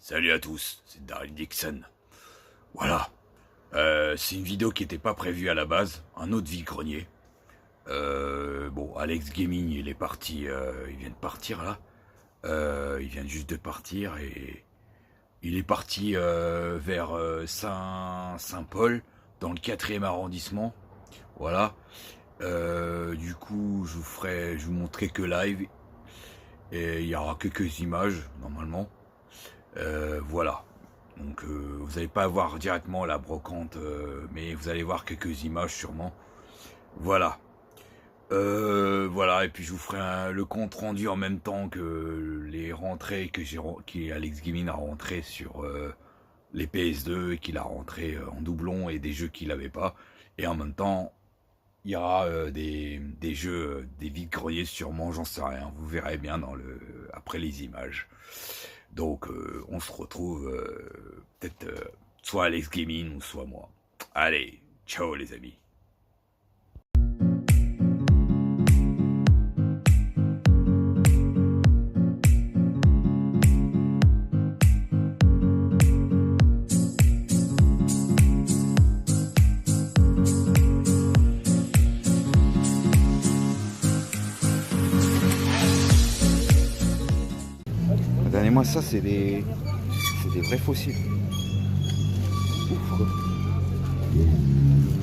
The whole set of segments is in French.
Salut à tous, c'est Daryl Dixon. Voilà, c'est une vidéo qui n'était pas prévue à la base, un autre vide-grenier. Bon, Alex Gaming, il est parti, il vient de partir là. Il vient juste de partir et il est parti vers Saint-Paul, dans le 4e arrondissement. Voilà. Du coup, je vous montrerai que live et il y aura quelques images normalement. Voilà. Donc vous n'allez pas voir directement la brocante, mais vous allez voir quelques images sûrement. Voilà. Voilà, et puis je vous ferai le compte rendu en même temps que les rentrées que Alex Gaming a rentré sur les PS2 et qu'il a rentré en doublon et des jeux qu'il n'avait pas. Et en même temps, il y aura des jeux, des vide-greniers sûrement, j'en sais rien. Vous verrez bien après les images. Donc on se retrouve peut-être soit Alex Gaming ou soit moi. Allez, ciao les amis. Regardez-moi ça, c'est des vrais fossiles. Ouf quoi.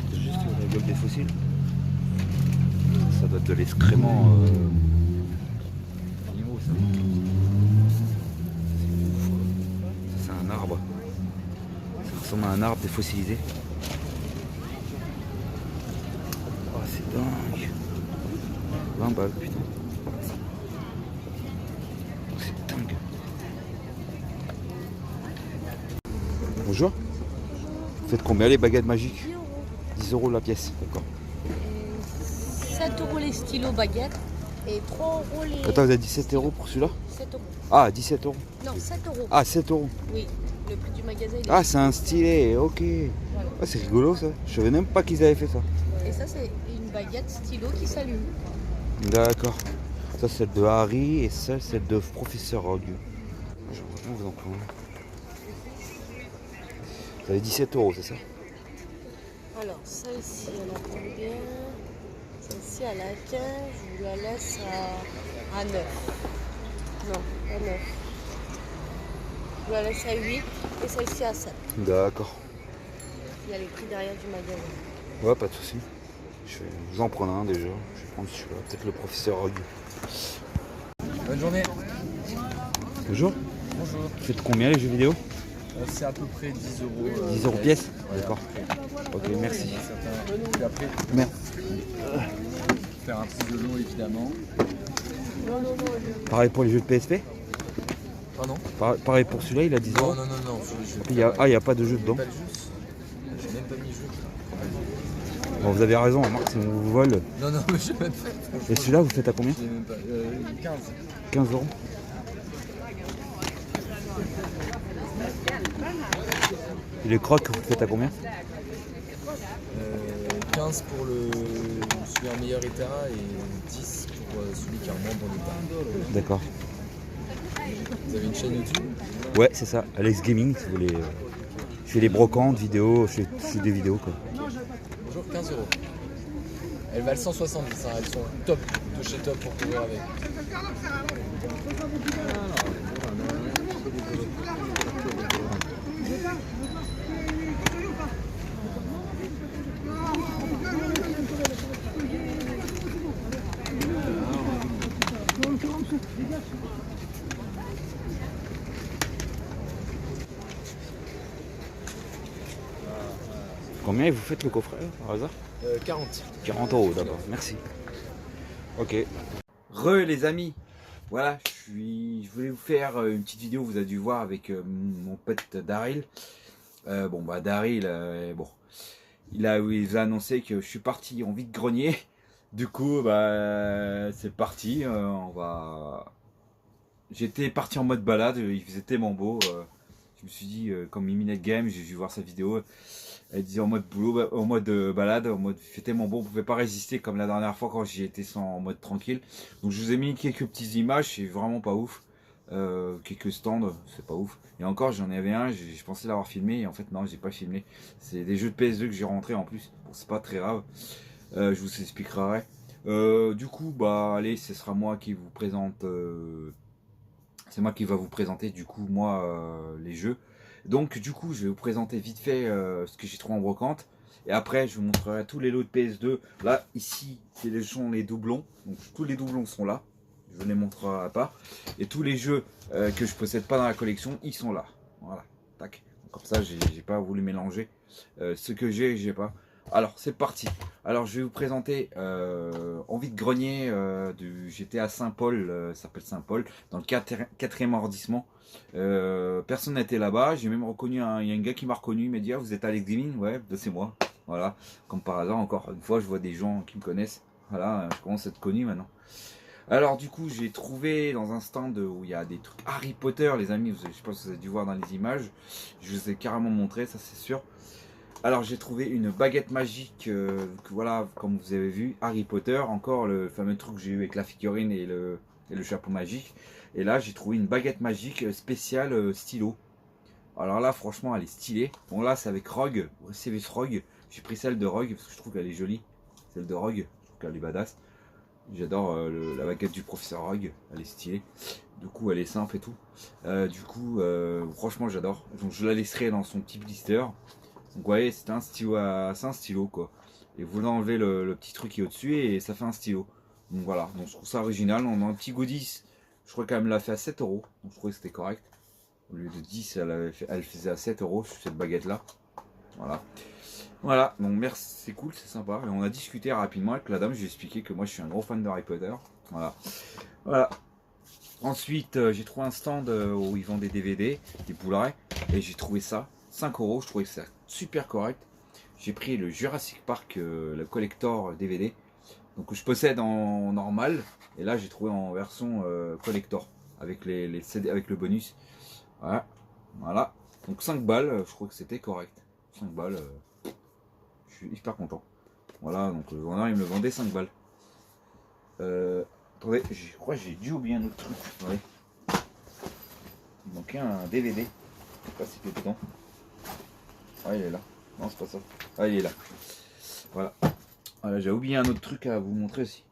C'est juste la gueule des fossiles. Ça doit être de l'excrément animaux ça. C'est ouf quoi. Ça c'est un arbre. Ça ressemble à un arbre défossilisé. Oh c'est dingue. 20 balles putain. C'est dingue. Bonjour. Vous faites combien les baguettes magiques? 10 € la pièce, d'accord. 7 € les stylos baguettes et 3 € les... Attends, vous avez 17 € pour celui-là? 7 €. Ah, 17 €. Non, 7 €. Ah, 7 €. Oui, le prix du magasin. Ah, c'est un stylet, ok. Voilà. Ah, c'est rigolo ça. Je savais même pas qu'ils avaient fait ça. Et ça, c'est une baguette stylo qui s'allume. D'accord. Ça, c'est celle de Harry et ça, c'est celle de Professeur Rogue. J'aimerais bien vous en prendre. Vous avez 17 €, c'est ça? Alors, celle-ci, elle a combien? Celle-ci, elle a 15. Je vous la laisse à 9. Non, à 9. Je vous la laisse à 8 et celle-ci à 7. D'accord. Il y a les prix derrière du magasin. Ouais, pas de soucis. Je vais vous en prendre un déjà. Je vais prendre celui-là. Peut-être le Professeur Rogue. Bonne journée. Bonjour. Bonjour. Vous faites combien les jeux vidéo? C'est à peu près 10 €. 10 € pièce? Ouais, D'accord. Ok, merci. Puis après, Merde. faire un prix de l'eau évidemment. Pareil pour les jeux de PSP? Pardon? Pareil pour celui-là, il a 10 Non, €. non, non, non. Faut les jeux. Il n'y a pas de jeu dedans. Pas de jus. J'ai même pas mis jeu. Bon, vous avez raison, remarque, si on vous vole. Non, non, mais j'ai même pas. Et celui-là, vous faites à combien? J'ai même pas. 15. 15 €. Et les crocs, vous faites à combien? 15 pour celui en meilleur état et 10 pour celui qui est en moins bon état. D'accord. Vous avez une chaîne YouTube? Ouais, c'est ça, Alex Gaming, si vous voulez. Je fais des brocantes, vidéos, je fais des vidéos quoi. Bonjour, 15 €. Elles valent 170, hein. Elles sont top, de chez top pour courir avec. Combien vous faites le coffret par hasard? 40. 40 € d'abord, merci. Ok. Les amis, voilà, je voulais vous faire une petite vidéo, vous avez dû voir avec mon pote Daryl. Bon bah Daryl, bon, il vous a annoncé que je suis parti en vide-grenier. Du coup, bah c'est parti, J'étais parti en mode balade, il faisait tellement beau. Je me suis dit, comme Miminet Game, j'ai dû voir sa vidéo. Elle disait en mode boulot, en mode balade, en mode fait tellement beau, on pouvait pas résister comme la dernière fois quand j'y étais en mode tranquille. Donc je vous ai mis quelques petites images, c'est vraiment pas ouf. quelques stands, c'est pas ouf. Et encore, j'en avais un, je pensais l'avoir filmé, et en fait non, j'ai pas filmé. C'est des jeux de PS2 que j'ai rentré en plus. Bon, c'est pas très grave, je vous expliquerai. Du coup, bah allez, ce sera moi qui vous présente. C'est moi qui va vous présenter du coup moi les jeux. Donc du coup, je vais vous présenter vite fait ce que j'ai trouvé en brocante. Et après, je vous montrerai tous les lots de PS2. Là, ici, sont les doublons. Donc tous les doublons sont là. Je vous les montrerai à part. Et tous les jeux que je possède pas dans la collection, ils sont là. Voilà. Tac. Comme ça, j'ai pas voulu mélanger ce que j'ai pas. Alors, c'est parti. Alors, je vais vous présenter en vide-grenier du GTA Saint-Paul, ça s'appelle Saint-Paul, dans le 4e arrondissement. Personne n'était là-bas. J'ai même reconnu, il y a un gars qui m'a reconnu, il m'a dit ah, vous êtes Alex Gaming? Ouais, c'est moi. Voilà, comme par hasard, encore une fois, je vois des gens qui me connaissent. Voilà, je commence à être connu maintenant. Alors du coup, j'ai trouvé dans un stand où il y a des trucs Harry Potter, les amis. Je sais pas si vous avez dû voir dans les images. Je vous ai carrément montré, ça c'est sûr. Alors j'ai trouvé une baguette magique, voilà, comme vous avez vu, Harry Potter, encore le fameux truc que j'ai eu avec la figurine et le chapeau magique. Et là j'ai trouvé une baguette magique spéciale stylo. Alors là franchement elle est stylée. Bon là c'est avec Rogue, Severus Rogue. J'ai pris celle de Rogue parce que je trouve qu'elle est jolie. Celle de Rogue, je trouve qu'elle est badass. J'adore la baguette du professeur Rogue, elle est stylée. Du coup elle est simple et tout. Franchement j'adore. Donc je la laisserai dans son petit blister. Donc vous voyez, c'est un stylo quoi. Et vous enlevez le petit truc qui est au-dessus et ça fait un stylo. Donc voilà, donc je trouve ça original. On a un petit goodies, je crois qu'elle me l'a fait à 7 euros. Donc je trouvais que c'était correct. Au lieu de 10, elle faisait à 7 euros cette baguette là. Voilà. Voilà, donc merci, c'est cool, c'est sympa. Et on a discuté rapidement avec la dame, je lui ai expliqué que moi je suis un gros fan de Harry Potter. Voilà. Voilà. Ensuite, j'ai trouvé un stand où ils vendent des DVD, des Blu-ray. Et j'ai trouvé ça, 5 euros, je trouvais ça super correct. J'ai pris le Jurassic Park, le collector DVD. Donc je possède en normal. Et là j'ai trouvé en version collector. Avec les CD, avec le bonus. Voilà. Voilà. Donc 5 balles, je crois que c'était correct. 5 balles, je suis hyper content. Voilà, donc le vendeur il me le vendait 5 balles. Attendez, je crois que j'ai dû oublier un autre truc. Attendez. Il manquait un DVD. Je sais pas si c'était dedans. Ah, il est là. Non, c'est pas ça. Ah, il est là. Voilà. Voilà, j'ai oublié un autre truc à vous montrer aussi.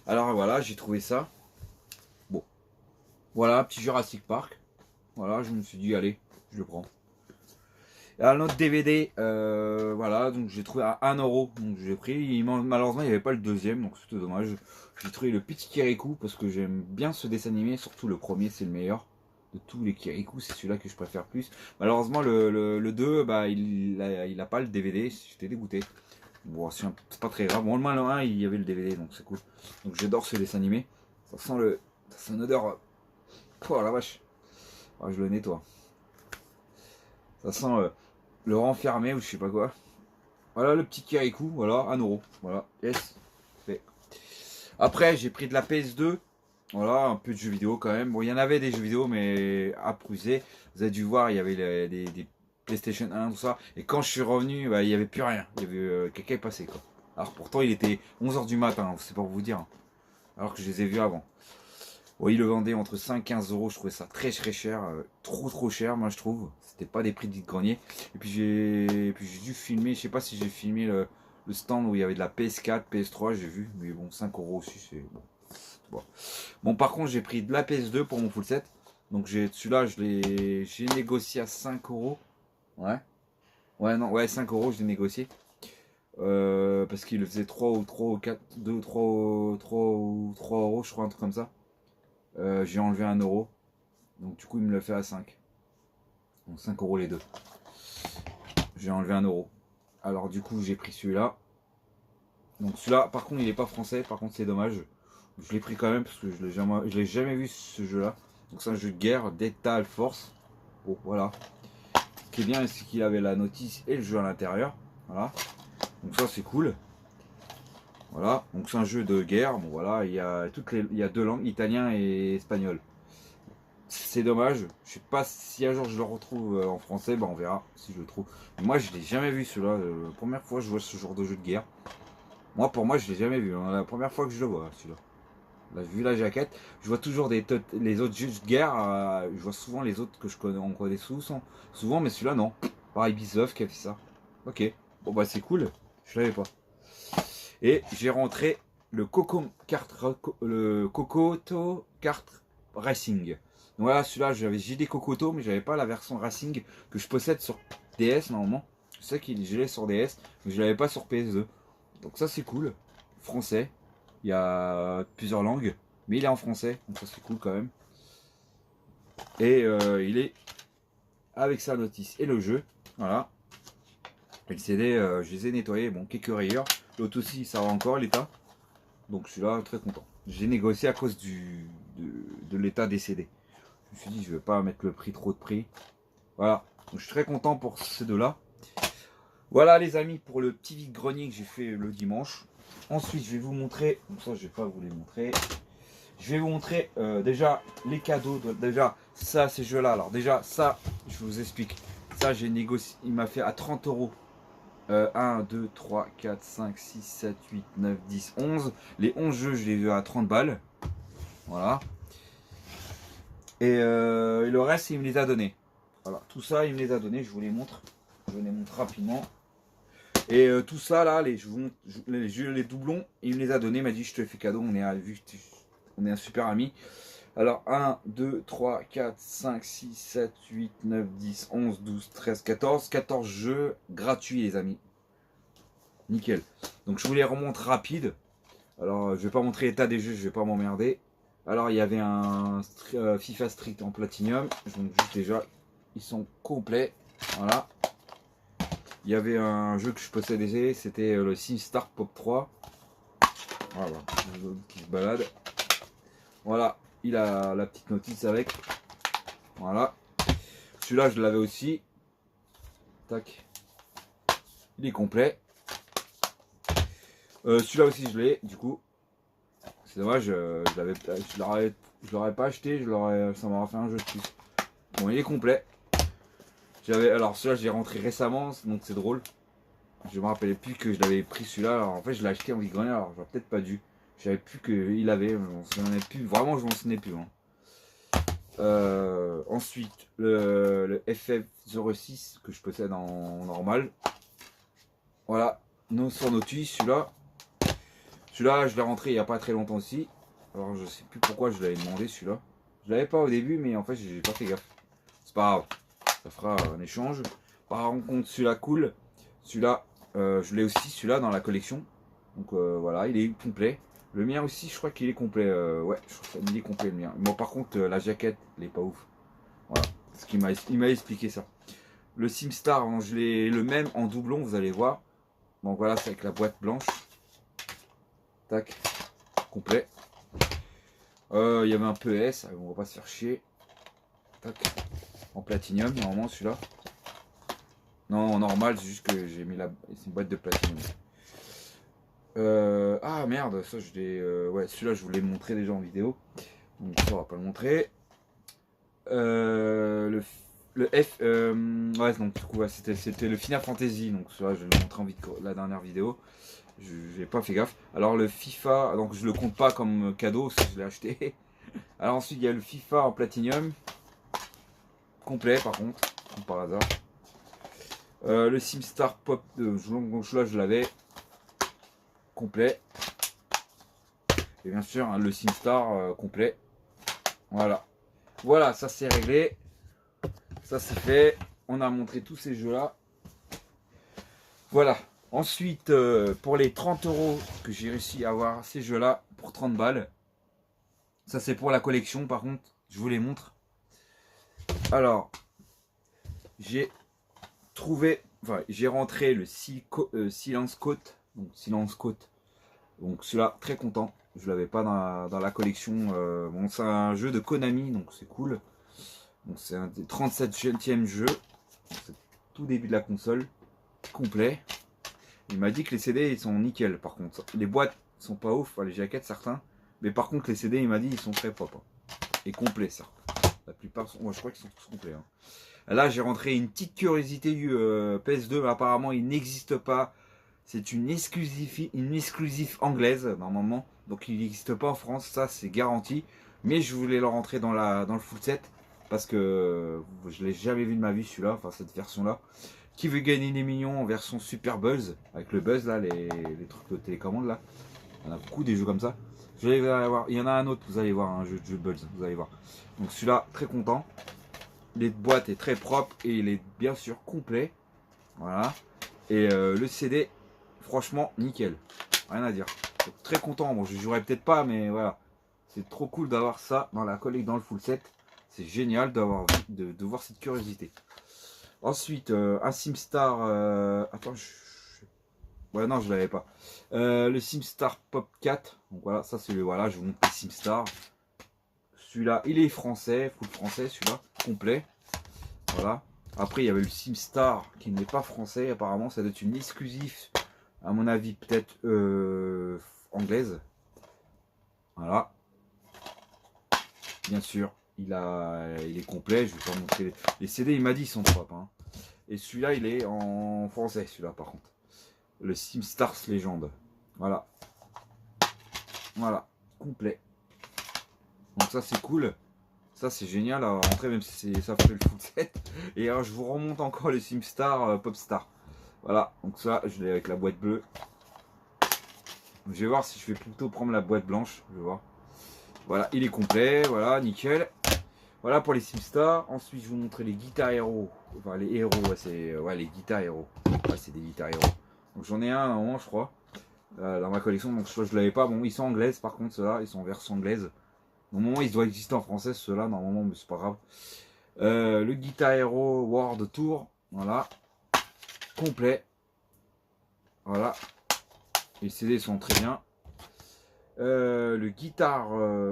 Alors voilà, j'ai trouvé ça. Bon. Voilà, petit Jurassic Park. Voilà, je me suis dit, allez, je le prends. Et un autre DVD, voilà, donc j'ai trouvé à 1 euro, donc j'ai pris. Malheureusement, il n'y avait pas le deuxième, donc c'était dommage. J'ai trouvé le petit Kirikou parce que j'aime bien ce dessin animé, surtout le premier, c'est le meilleur de tous les Kirikou, c'est celui-là que je préfère plus. Malheureusement, le 2, bah, il a pas le DVD, j'étais dégoûté. Bon, c'est pas très grave. Bon, le 1, il y avait le DVD, donc c'est cool. Donc j'adore ce dessin animé. Ça sent une odeur. Oh la vache. Oh, je le nettoie. Ça sent le renfermé ou je sais pas quoi. Voilà le petit Kirikou, voilà, 1 euro. Voilà, yes. Fait. Après, j'ai pris de la PS2. Voilà, un peu de jeux vidéo quand même. Bon, il y en avait des jeux vidéo, mais à Prusé. Vous avez dû voir, il y avait des PlayStation 1, tout ça. Et quand je suis revenu, bah, il n'y avait plus rien. Il y avait quelqu'un est passé, quoi. Alors pourtant, il était 11 h du matin, c'est pas pour vous dire. Alors que je les ai vus avant. Bon, ils le vendaient entre 5 et 15 euros. Je trouvais ça très cher. Trop cher, moi, je trouve. C'était pas des prix de grenier. Et puis j'ai dû filmer. Je sais pas si j'ai filmé le stand où il y avait de la PS4, PS3. J'ai vu. Mais bon, 5 euros aussi, c'est bon. Bon, par contre, j'ai pris de la PS2 pour mon full set. Donc celui-là, j'ai négocié à 5 euros. Ouais. Ouais, non, ouais, 5 euros, je l'ai négocié. Parce qu'il le faisait 3 ou 4, 2, 3 euros, je crois, un truc comme ça. J'ai enlevé 1 euro. Donc du coup, il me le fait à 5. Donc 5 euros les deux. J'ai enlevé 1 euro. Alors du coup, j'ai pris celui-là. Donc celui-là, par contre, il n'est pas français. Par contre, c'est dommage. Je l'ai pris quand même parce que je l'ai jamais vu ce jeu-là. Donc c'est un jeu de guerre, Delta Force. Bon, voilà. Ce qui est bien, c'est qu'il avait la notice et le jeu à l'intérieur. Voilà. Donc ça, c'est cool. Voilà. Donc c'est un jeu de guerre. Bon voilà, il y a deux langues, italien et espagnol. C'est dommage. Je sais pas si un jour je le retrouve en français. Bah on verra si je le trouve. Moi, je l'ai jamais vu celui-là. La première fois que je vois ce genre de jeu de guerre. Moi, pour moi, je l'ai jamais vu. Hein. La première fois que je le vois celui-là. Là, vu la jaquette, je vois toujours les autres jeux de guerre. Je vois souvent les autres que je connais, on connaît souvent, mais celui-là non. Pareil, Ubisoft qui a fait ça. Ok, bon bah c'est cool. Je savais pas. Et j'ai rentré le Kokoto Kart Racing. Donc voilà, celui-là, j'ai des Kokoto, mais j'avais pas la version Racing que je possède sur DS normalement. Je sais qu'il est sur DS, mais je l'avais pas sur PS2. Donc ça c'est cool. Français. Il y a plusieurs langues, mais il est en français, donc ça c'est cool quand même. Et il est avec sa notice et le jeu. Voilà. Et le CD, je les ai nettoyés. Bon, quelques rayures. L'autre aussi, ça va encore l'état. Donc je suis là très content. J'ai négocié à cause de l'état des CD. Je me suis dit, je ne vais pas mettre le prix, trop de prix. Voilà. Donc je suis très content pour ces deux-là. Voilà les amis pour le petit vide-grenier que j'ai fait le dimanche. Ensuite, je vais vous montrer. Ça, je vais pas vous les montrer. Je vais vous montrer déjà les cadeaux. Déjà, ça, ces jeux-là. Alors déjà, ça, je vous explique. Ça, j'ai négocié. Il m'a fait à 30 euros. 1, 2, 3, 4, 5, 6, 7, 8, 9, 10, 11. Les 11 jeux, je les ai vus à 30 balles. Voilà. Et le reste, il me les a donnés. Voilà. Tout ça, il me les a donnés. Je vous les montre. Je vous les montre rapidement. Et tout ça, là, les doublons, il me les a donnés. Il m'a dit, je te fais cadeau. On est un super ami. Alors 1, 2, 3, 4, 5, 6, 7, 8, 9, 10, 11, 12, 13, 14. 14 jeux gratuits les amis. Nickel. Donc je vous les remonte rapide. Alors je vais pas montrer l'état des jeux, je vais pas m'emmerder. Alors il y avait un FIFA Street en Platinum. Donc juste déjà, ils sont complets. Voilà. Il y avait un jeu que je possédais, c'était le SimStar Pop 3. Voilà, qui se balade. Voilà. Il a la petite notice avec. Voilà. Celui-là, je l'avais aussi. Tac. Il est complet. Celui-là aussi, je l'ai. Du coup, c'est dommage. Je l'aurais pas acheté. Ça m'aurait fait un jeu de plus. Bon, il est complet. Alors, celui-là, j'ai rentré récemment. Donc, c'est drôle. Je me rappelais plus que je l'avais pris celui-là. Alors, en fait, je l'ai acheté en vide-grenier. Alors, j'aurais peut-être pas dû. Je savais plus qu'il avait, je m'en souvenais plus, vraiment je m'en souvenais plus. Hein. Ensuite, le FF06 que je possède en normal. Voilà, sur Notus, celui-là. Celui-là, je l'ai rentré il n'y a pas très longtemps aussi. Alors je sais plus pourquoi je l'avais demandé celui-là. Je l'avais pas au début, mais en fait j'ai pas fait gaffe. C'est pas grave, ça fera un échange. Par contre, celui-là cool. Celui-là, je l'ai aussi celui-là dans la collection. Donc voilà, il est complet. Le mien aussi, je crois qu'il est complet. Ouais, je crois qu'il est complet le mien. Bon, par contre, la jaquette, elle est pas ouf. Voilà, il m'a expliqué ça. Le SimStar, je l'ai le même en doublon, vous allez voir. Donc voilà, c'est avec la boîte blanche. Tac, complet. Il y avait un peu S, on va pas se faire chier. Tac, en platinium, normalement celui-là. Non, en normal, c'est juste que j'ai mis c'est une boîte de platinium. Ah merde, ça je l'ai. Ouais, celui-là je vous l'ai montré déjà en vidéo. Donc ça on va pas le montrer. Le F. Ouais, donc du coup, ouais, c'était le Final Fantasy. Donc celui-là je l'ai montré en la dernière vidéo. J'ai pas fait gaffe. Alors le FIFA, donc je le compte pas comme cadeau, si je l'ai acheté. Alors ensuite il y a le FIFA en Platinum. Complet par contre, comme par hasard. Le SimStar Pop, donc là je l'avais. Complet. Et bien sûr hein, le SimStar complet. Voilà. Voilà, ça c'est réglé. Ça c'est fait. On a montré tous ces jeux là. Voilà. Ensuite, pour les 30 euros que j'ai réussi à avoir ces jeux là pour 30 balles. Ça c'est pour la collection par contre. Je vous les montre. Alors, j'ai trouvé, enfin j'ai rentré le Silence Côte. Donc Silence Côte. Donc celui-là, très content. Je l'avais pas dans la collection. Bon, c'est un jeu de Konami, donc c'est cool. Donc c'est un des 37e jeu. C'est tout début de la console. Complet. Il m'a dit que les CD ils sont nickel par contre. Les boîtes sont pas ouf, enfin, les jaquettes certains. Mais par contre les CD il m'a dit ils sont très propres. Et complets ça. La plupart sont. Moi je crois qu'ils sont tous complets. Hein. Là j'ai rentré une petite curiosité du PS2, mais apparemment il n'existe pas C'est une exclusive anglaise normalement. Donc il n'existe pas en France, ça c'est garanti. Mais je voulais le rentrer dans le full set. Parce que je l'ai jamais vu de ma vie celui-là, enfin cette version-là. Qui veut gagner des millions en version Super Buzz. Avec le buzz là, les trucs de télécommande là. Il y en a beaucoup des jeux comme ça. Je vais voir. Il y en a un autre, vous allez voir, un jeu de Buzz, vous allez voir. Donc celui-là, très content. Les boîtes est très propre et il est bien sûr complet. Voilà. Et le CD, franchement, nickel. Rien à dire. Donc, très content. Bon, je jouerai peut-être pas, mais voilà. C'est trop cool d'avoir ça dans la collecte, dans le full set. C'est génial d'avoir de voir cette curiosité. Ensuite, un SimStar. Attends, ouais, non, je l'avais pas. Le SimStar Pop 4. Donc voilà, ça c'est le. Voilà, je vous montre le SimStar. Celui-là, il est français, full français, celui-là, complet. Voilà. Après, il y avait le SimStar qui n'est pas français. Apparemment, ça doit être une exclusive, à mon avis, peut-être anglaise. Voilà. Bien sûr, il est complet. Je vais pas montrer les CD. Il m'a dit ils sont propres. Hein. Et celui-là, il est en français, celui-là, par contre. Le SimStars Legend. Voilà. Voilà. Complet. Donc ça, c'est cool. Ça, c'est génial à rentrer, même si ça fait le full set. Et alors, je vous remonte encore le SimStar Popstar. Voilà. Donc ça, je l'ai avec la boîte bleue. Je vais voir si je vais plutôt prendre la boîte blanche. Je vais voir. Voilà, il est complet. Voilà, nickel. Voilà pour les SimStar. Ensuite, je vais vous montrer les guitares héros. Enfin, les héros, ouais, c'est les guitares héros. Ouais, c'est des guitares héros. Donc j'en ai un à un moment, je crois, dans ma collection. Donc je l'avais pas. Bon, ils sont anglaises par contre, ceux-là, ils sont en version anglaise. Normalement, ils doivent exister en français, ceux-là, normalement, mais c'est pas grave. Le Guitar Hero World Tour, voilà, complet. Voilà. Les CD sont très bien. Le Guitar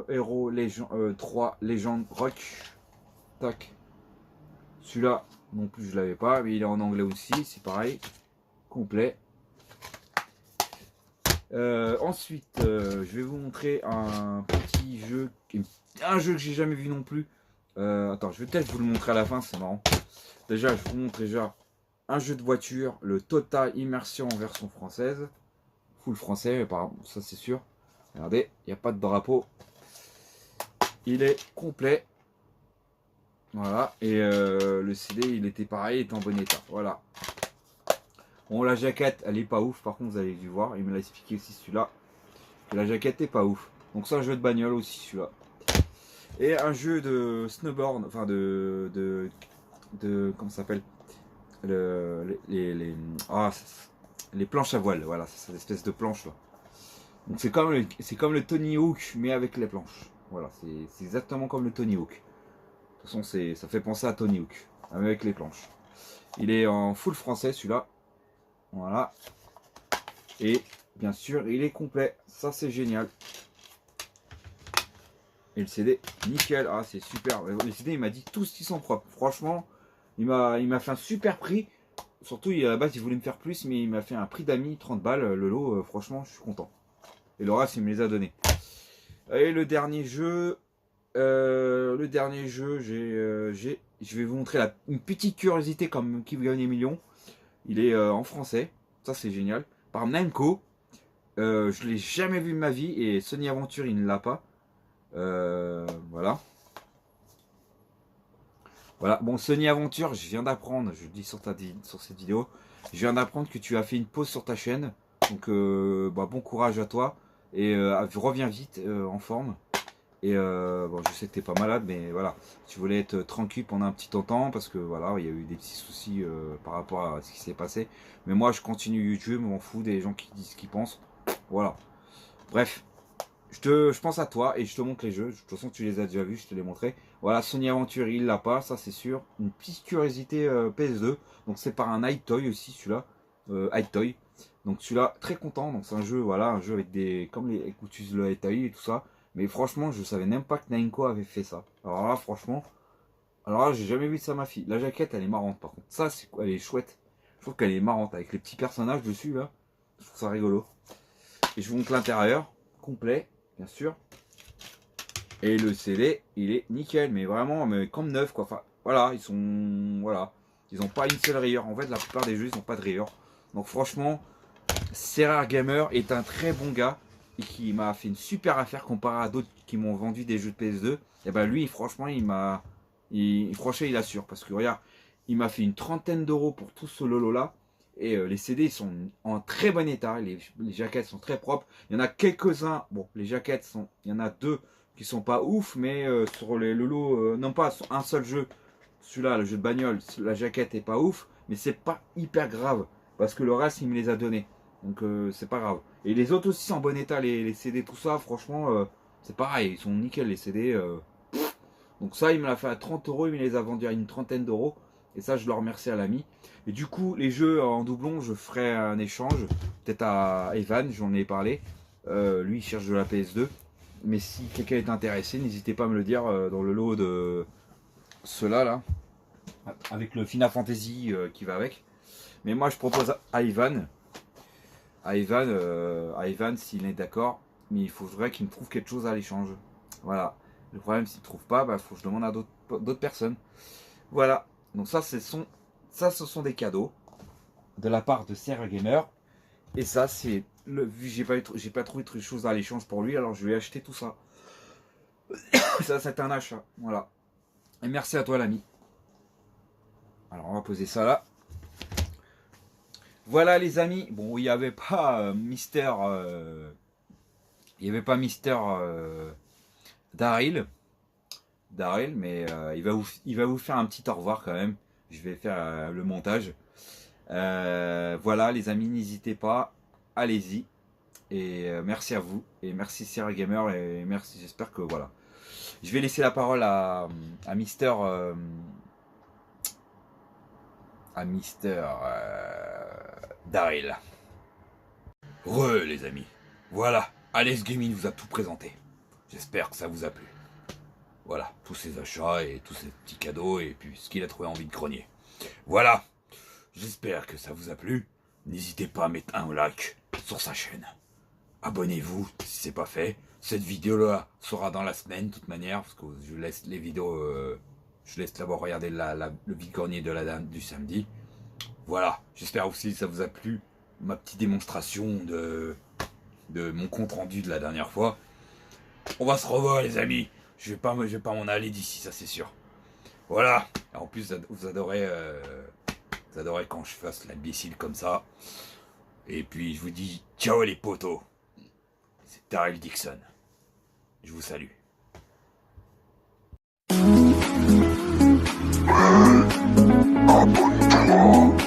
Hero Legend, 3 Legend Rock. Tac. Celui-là, non plus, je l'avais pas, mais il est en anglais aussi, c'est pareil. Complet. Ensuite, je vais vous montrer un petit jeu, un jeu que j'ai jamais vu non plus. Attends, je vais peut-être vous le montrer à la fin, c'est marrant. Déjà, je vous montre déjà un jeu de voiture, le Total Immersion en version française. Full français, apparemment, ça c'est sûr. Regardez, il n'y a pas de drapeau. Il est complet. Voilà, et le CD, il était pareil, il est en bon état. Voilà. Bon, la jaquette, elle est pas ouf. Par contre, vous avez dû voir, il me l'a expliqué aussi celui-là, que la jaquette est pas ouf. Donc c'est un jeu de bagnole aussi celui-là. Et un jeu de snowboard, enfin de comment ça s'appelle, les planches à voile. Voilà, c'est cette espèce de planche là. Donc c'est comme le Tony Hawk mais avec les planches. Voilà, c'est exactement comme le Tony Hawk. De toute façon, ça fait penser à Tony Hawk avec les planches. Il est en full français celui-là. Voilà. Et bien sûr, il est complet. Ça, c'est génial. Et le CD, nickel. Ah, c'est super. Le CD, il m'a dit tous qu'ils sont propres. Franchement, il m'a fait un super prix. Surtout, à la base, il voulait me faire plus, mais il m'a fait un prix d'amis, 30 balles. Le lot, franchement, je suis content. Et le reste, il me les a donnés. Et le dernier jeu, je vais vous montrer une petite curiosité comme qui veut gagner millions. Il est en français, ça c'est génial. Par Namco, je l'ai jamais vu de ma vie et Sony Aventure il ne l'a pas. Voilà. Voilà, bon Sony Aventure, je viens d'apprendre, je le dis sur cette vidéo, je viens d'apprendre que tu as fait une pause sur ta chaîne. Donc bon courage à toi et reviens vite en forme. Et bon, je sais que t'es pas malade, mais voilà, tu voulais être tranquille pendant un petit temps parce que voilà, il y a eu des petits soucis par rapport à ce qui s'est passé. Mais moi, je continue YouTube, je m'en fous des gens qui disent ce qu'ils pensent. Voilà. Bref, je pense à toi et je te montre les jeux. De toute façon, tu les as déjà vus, je te les montrais. Voilà, Sony Aventure, il l'a pas, ça c'est sûr. Une petite curiosité PS2. Donc c'est par un iToy aussi, celui-là. iToy. Donc celui-là, très content. Donc c'est un jeu, voilà, un jeu avec des, comme les Écoutez le iToy et tout ça. Mais franchement, je savais même pas que Namco avait fait ça. Alors là, franchement, j'ai jamais vu ça ma fille. La jaquette, elle est marrante par contre. Ça, elle est chouette. Je trouve qu'elle est marrante avec les petits personnages dessus là. Je trouve ça rigolo. Et je vous montre l'intérieur, complet, bien sûr. Et le CD, il est nickel, mais vraiment, mais comme neuf quoi. Enfin, voilà, ils ont pas une seule rayure. En fait, la plupart des jeux, ils n'ont pas de rayure. Donc franchement, Serrar Gamer est un très bon gars et qui m'a fait une super affaire comparé à d'autres qui m'ont vendu des jeux de PS2. Et ben lui, franchement, franchement, il assure parce que regarde, il m'a fait une trentaine d'euros pour tout ce lolo là. Et les CD ils sont en très bon état, les jaquettes sont très propres. Il y en a quelques-uns, bon, les jaquettes sont, il y en a deux qui sont pas ouf, mais sur les lolos, non pas sur un seul jeu, celui-là, le jeu de bagnole, la jaquette est pas ouf, mais c'est pas hyper grave parce que le reste il me les a donnés. Donc c'est pas grave. Et les autres aussi sont en bon état, les CD, tout ça, franchement, c'est pareil, ils sont nickel les CD. Donc ça, il me l'a fait à 30 euros, il me les a vendus à une trentaine d'euros. Et ça, je le remercie à l'ami. Et du coup, les jeux en doublon, je ferai un échange. Peut-être à Evan, j'en ai parlé. Lui, il cherche de la PS2. Mais si quelqu'un est intéressé, n'hésitez pas à me le dire dans le lot de ceux-là, là. Avec le Final Fantasy qui va avec. Mais moi, je propose à Evan. À Evan, s'il est d'accord. Mais il faudrait qu'il me trouve quelque chose à l'échange. Voilà. Le problème, s'il ne trouve pas, il faut que je demande à d'autres personnes. Voilà. Donc ça, ce sont des cadeaux de la part de Serra Gamer. Et ça, c'est vu que j'ai pas trouvé de choses à l'échange pour lui, alors je lui ai acheté tout ça. Ça, c'est un achat. Voilà. Et merci à toi, l'ami. Alors, on va poser ça là. Voilà, les amis. Bon, il n'y avait pas Mister. Il n'y avait pas Mister Daryl, mais il va vous faire un petit au revoir quand même. Je vais faire le montage. Voilà, les amis, n'hésitez pas, allez-y. Et merci à vous, et merci Serra Gamer, et merci, j'espère que voilà. Je vais laisser la parole à Mister Daryl. Les amis, voilà, Alex Gaming vous a tout présenté. J'espère que ça vous a plu. Voilà, tous ces achats et tous ces petits cadeaux et puis ce qu'il a trouvé en vide-grenier. Voilà, j'espère que ça vous a plu. N'hésitez pas à mettre un like sur sa chaîne. Abonnez-vous si c'est pas fait. Cette vidéo-là sera dans la semaine de toute manière parce que je laisse les vidéos, je laisse d'abord regarder le vide-grenier du samedi. Voilà, j'espère aussi que ça vous a plu. Ma petite démonstration de mon compte rendu de la dernière fois. On va se revoir les amis. Je vais pas m'en aller d'ici, ça c'est sûr. Voilà. En plus vous adorez quand je fasse l'imbécile comme ça. Et puis je vous dis ciao les potos. C'est Daryl Dixon. Je vous salue. Abonne-toi.